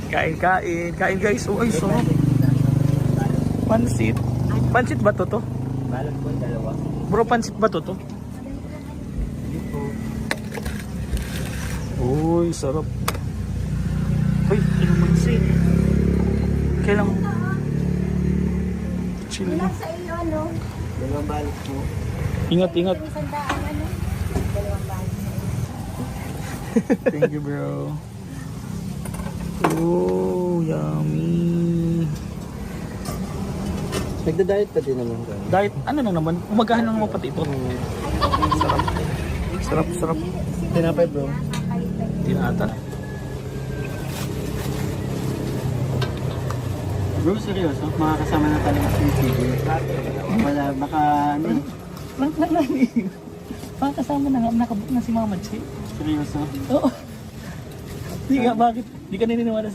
Kain. Kain guys. Oh, ay, sarap. Pansit. Pansit ba to? Balot po, dalawa. Bro, pansit ba to? Uy, sarap. Uy, ano pansit? Kailang chill lang. Sa iyo, ano? Dalawang balot po. Ingat. Isang daan, ano? Dalawang bahay. Thank you, bro. Oh, yummy. Nagda-diet pa din naman ka. Diet, ano lang naman, umagahan lang naman pati ito. Sarap. Tinapay bro. Tinata. Bro, seryoso? Makakasama na talaga sa TV. Wala, baka ano eh. Kasama na nga, nakabook na si Mama Che. Seryoso? Oo. Di nga, bakit? Di ka naniniwala